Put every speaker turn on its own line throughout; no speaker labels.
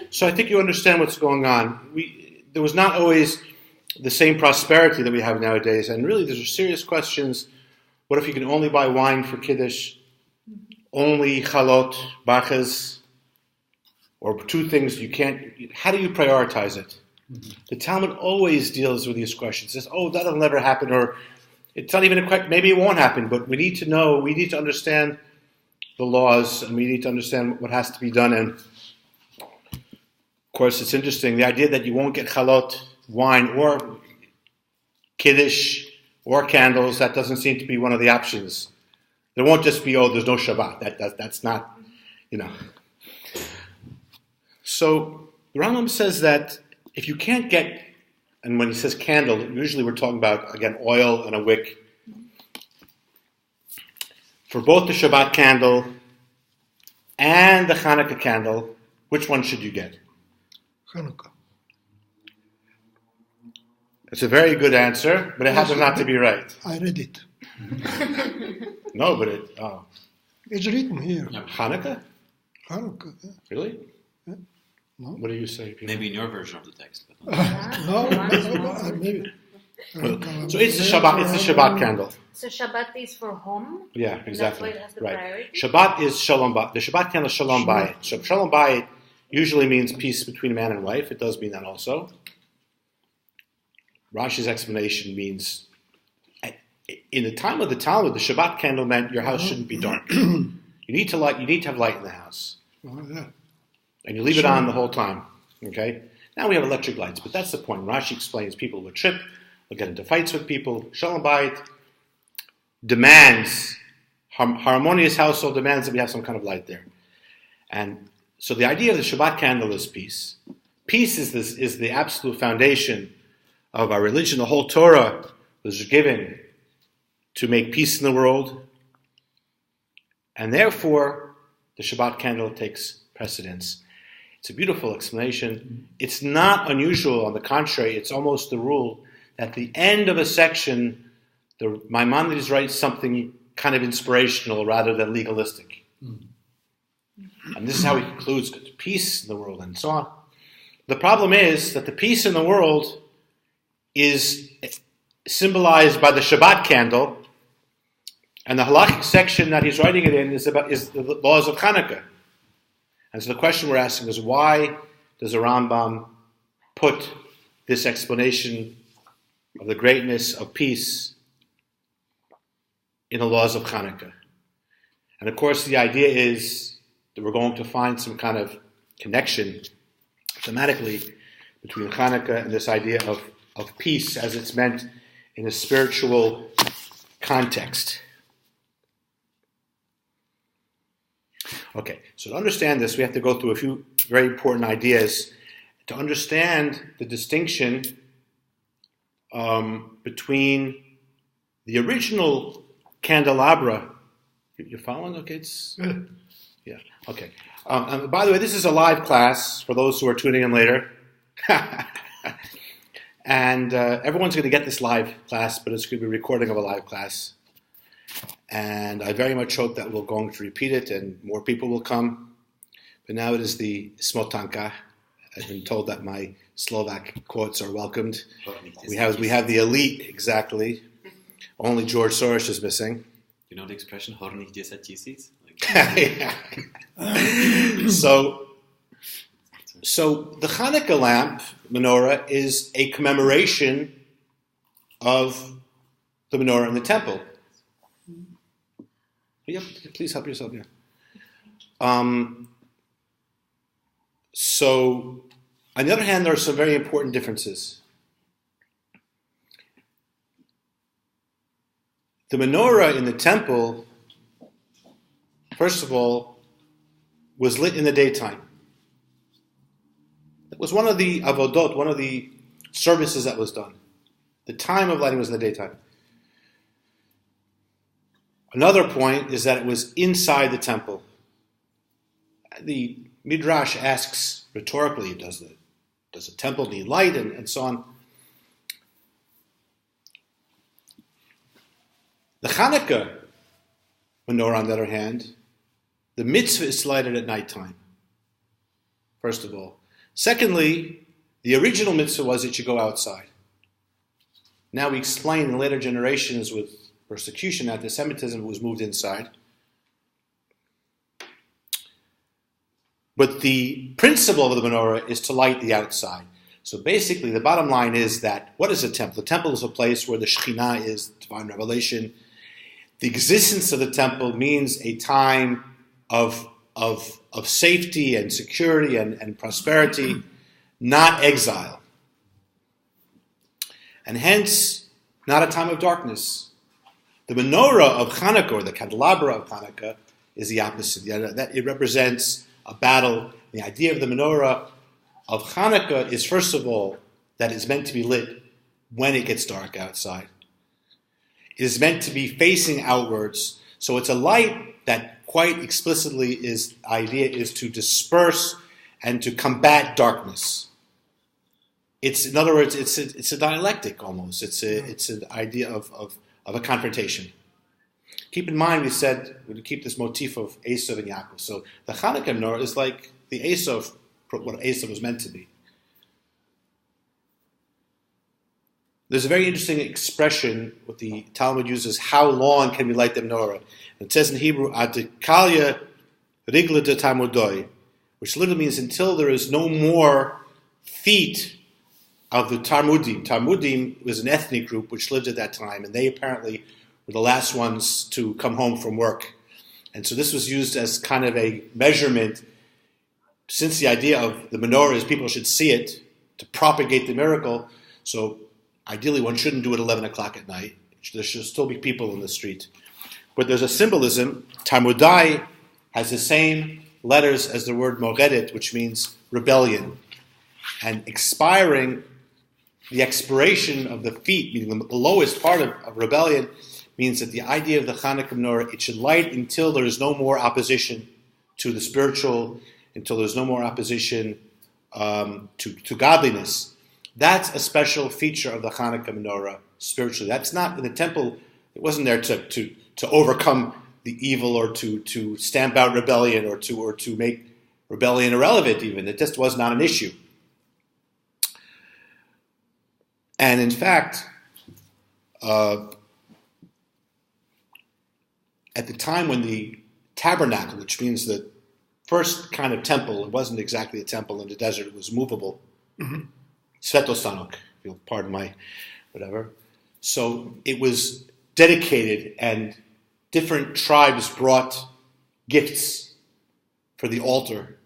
So I think you understand what's going on. There was not always the same prosperity that we have nowadays, and really these are serious questions. What if you can only buy wine for Kiddush, only chalot, bachas, or two things you can't? How do you prioritize it? Mm-hmm. The Talmud always deals with these questions. It says, oh, that'll never happen, or it's not even a question, maybe it won't happen, but we need to know, we need to understand the laws, and we need to understand what has to be done. And of course, it's interesting, the idea that you won't get chalot, wine, or kiddush, or candles, that doesn't seem to be one of the options. There won't just be, there's no Shabbat. That's not, So the Rambam says that if you can't get, and when he says candle, usually we're talking about, again, oil and a wick. For both the Shabbat candle and the Chanukah candle, which one should you get?
Chanukah.
It's a very good answer, but it happens not to be right.
I read it.
No, but
it's written here.
Chanukah?
Chanukah, yeah.
Really?
Yeah. No?
What do you say, Peter?
Maybe in your version of the text. But
No, maybe.
So it's the Shabbat candle.
So Shabbat is for home?
Yeah, exactly.
That's why it has the
right.
priority?
Shabbat is Shalom Bayit. The Shabbat candle is Shalom Bayit. So Shalom Bayit usually means peace between man and wife. It does mean that also. Rashi's explanation means, in the time of the Talmud, the Shabbat candle meant your house shouldn't be dark. You need to have light in the house.
Yeah.
And you leave it on the whole time. Okay? Now we have electric lights, but that's the point. Rashi explains people will trip, will get into fights with people. Shalom Bayit demands, harmonious household demands that we have some kind of light there. And so the idea of the Shabbat candle is peace. Peace is the absolute foundation of our religion. The whole Torah was given to make peace in the world. And therefore, the Shabbat candle takes precedence. It's a beautiful explanation. It's not unusual. On the contrary, it's almost the rule that at the end of a section, the Maimonides writes something kind of inspirational rather than legalistic. And this is how he concludes peace in the world and so on. The problem is that the peace in the world is symbolized by the Shabbat candle, and the halachic section that he's writing it in is the laws of Chanukah. And so the question we're asking is, why does the Rambam put this explanation of the greatness of peace in the laws of Chanukah? And of course, the idea is that we're going to find some kind of connection thematically between Chanukah and this idea of peace as it's meant in a spiritual context. Okay, so to understand this, we have to go through a few very important ideas to understand the distinction between the original candelabra. You're following? Okay, yeah. Okay. And by the way, this is a live class for those who are tuning in later. And everyone's going to get this live class, but it's going to be a recording of a live class. And I very much hope that we're going to repeat it and more people will come. But now it is the smotanka. I've been told that my Slovak quotes are welcomed. We have the elite, exactly. Only George Soros is missing.
You know the expression, horných 10 tisíc?
So the Chanukah lamp, menorah, is a commemoration of the menorah in the temple. Yeah, please help yourself, yeah. So, on the other hand, there are some very important differences. The menorah in the temple, first of all, was lit in the daytime. It was one of the avodot, one of the services that was done. The time of lighting was in the daytime. Another point is that it was inside the temple. The Midrash asks rhetorically, does the temple need light and so on? The Chanukah menorah, on the other hand, the mitzvah is lighted at nighttime. first of all. Secondly, the original mitzvah was it should go outside. Now we explain in later generations with persecution, anti-Semitism, it was moved inside. But the principle of the menorah is to light the outside. So basically, the bottom line is that, what is a temple? The temple is a place where the Shekhinah is, divine revelation. The existence of the temple means a time of safety and security and prosperity, not exile. And hence, not a time of darkness. The menorah of Chanukah, or the candelabra of Chanukah, is the opposite. That it represents a battle. The idea of the menorah of Chanukah is, first of all, that it's meant to be lit when it gets dark outside. It is meant to be facing outwards. So it's a light that quite explicitly idea is to disperse and to combat darkness. In other words, it's a dialectic almost. It's an idea of a confrontation. Keep in mind, we said we would keep this motif of Esav and Yaakov. So the Chanukah menorah is like the Esav, what Esav was meant to be. There's a very interesting expression what the Talmud uses: how long can we light the menorah? And it says in Hebrew, "Adikalya rigla de Talmudoi," which literally means until there is no more feet of the Talmudim. Talmudim was an ethnic group which lived at that time, and they apparently were the last ones to come home from work. And so this was used as kind of a measurement, since the idea of the menorah is people should see it to propagate the miracle. So ideally one shouldn't do it 11 o'clock at night. There should still be people in the street. But there's a symbolism. Talmudai has the same letters as the word moredet, which means rebellion. And the expiration of the feet, meaning the lowest part of rebellion, means that the idea of the Chanukah menorah, it should light until there is no more opposition to the spiritual, until there's no more opposition to godliness. That's a special feature of the Chanukah menorah spiritually. That's not in the temple. It wasn't there to overcome the evil or to stamp out rebellion or to make rebellion irrelevant even. It just was not an issue. And in fact, at the time when the tabernacle, which means the first kind of temple, it wasn't exactly a temple in the desert, it was movable. Svetostanok, if you'll pardon my whatever. So it was dedicated, and different tribes brought gifts for the altar.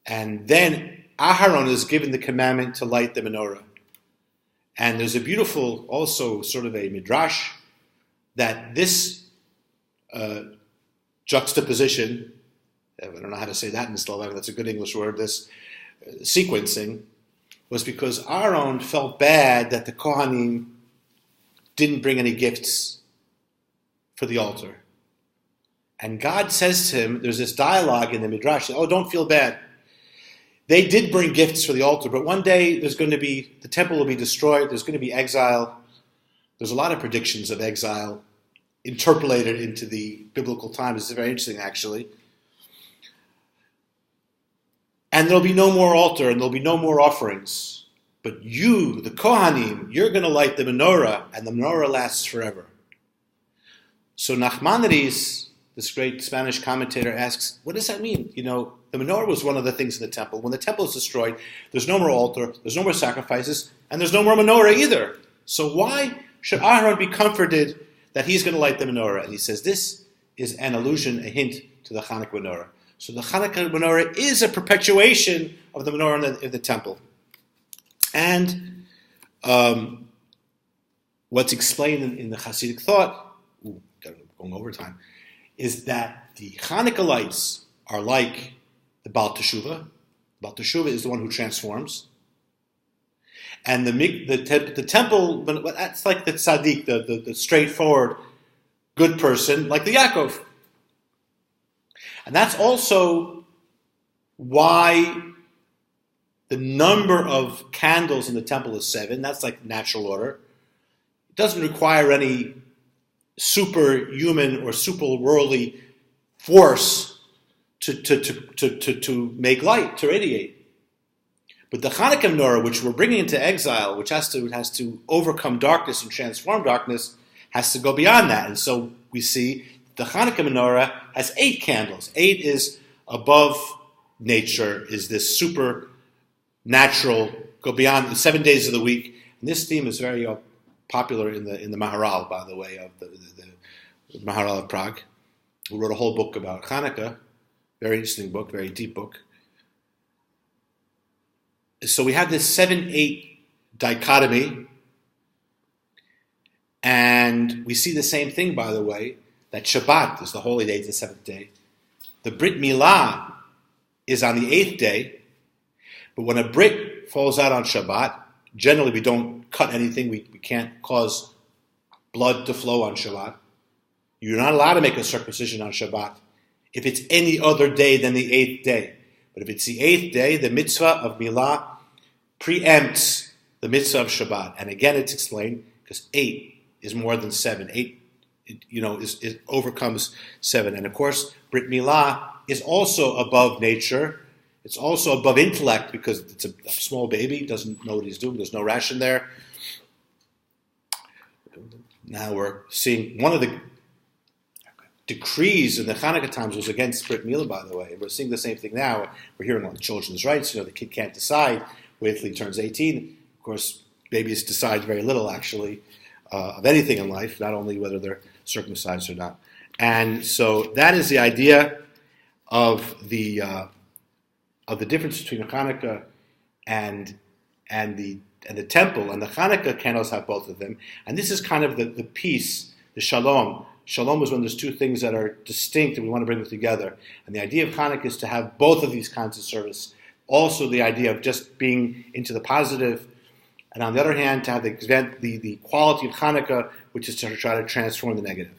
And then Aharon is given the commandment to light the menorah. And there's a beautiful, also sort of a midrash, that this juxtaposition, I don't know how to say that in Slovak, that's a good English word, this sequencing, was because Aaron felt bad that the Kohanim didn't bring any gifts for the altar. And God says to him, there's this dialogue in the midrash, don't feel bad. They did bring gifts for the altar, but one day the temple will be destroyed, there's going to be exile. There's a lot of predictions of exile interpolated into the biblical times. It's very interesting, actually. And there'll be no more altar, and there'll be no more offerings. But you, the Kohanim, you're going to light the menorah, and the menorah lasts forever. So Nachmanides, this great Spanish commentator, asks, what does that mean? The menorah was one of the things in the temple. When the temple is destroyed, there's no more altar, there's no more sacrifices, and there's no more menorah either. So why should Aaron be comforted that he's going to light the menorah? And he says this is an allusion, a hint to the Chanukah menorah. So the Chanukah menorah is a perpetuation of the menorah in the temple. And what's explained in the Hasidic thought, going over time, is that the Chanukah lights are like the Baal Teshuvah. Baal Teshuvah is the one who transforms. And the temple, that's like the tzaddik, the straightforward, good person, like the Yaakov. And that's also why the number of candles in the temple is 7. That's like natural order. It doesn't require any superhuman or super worldly force to make light, to radiate. But the Chanukah menorah, which we're bringing into exile, which has to overcome darkness and transform darkness, has to go beyond that. And so we see the Chanukah menorah has 8 candles. 8 is above nature, is this supernatural, go beyond the 7 days of the week. And this theme is very popular in the Maharal, by the way, of the Maharal of Prague, who wrote a whole book about Chanukah. Very interesting book, very deep book. So we have this 7-8 dichotomy, and we see the same thing, by the way, that Shabbat is the holy day, it's the 7th day. The Brit Milah is on the 8th day, but when a Brit falls out on Shabbat, generally we don't cut anything, we can't cause blood to flow on Shabbat. You're not allowed to make a circumcision on Shabbat if it's any other day than the 8th day. But if it's the 8th day, the mitzvah of Milah preempts the mitzvah of Shabbat. And again, it's explained because 8 is more than 7. 8, it overcomes 7. And of course, Brit Milah is also above nature. It's also above intellect because it's a small baby, doesn't know what he's doing. There's no ration there. Now we're seeing one of the decrees in the Chanukah times was against Brit Milah, by the way. We're seeing the same thing now. We're hearing on children's rights. The kid can't decide. Wait till he turns 18. Of course, babies decide very little, actually, of anything in life, not only whether they're circumcised or not. And so that is the idea of the difference between the Chanukah and the temple. And the Chanukah candles have both of them. And this is kind of the peace, the shalom. Shalom is when there's two things that are distinct and we want to bring them together. And the idea of Chanukah is to have both of these kinds of service. Also the idea of just being into the positive, and on the other hand, to have the quality of Chanukah, which is to try to transform the negative.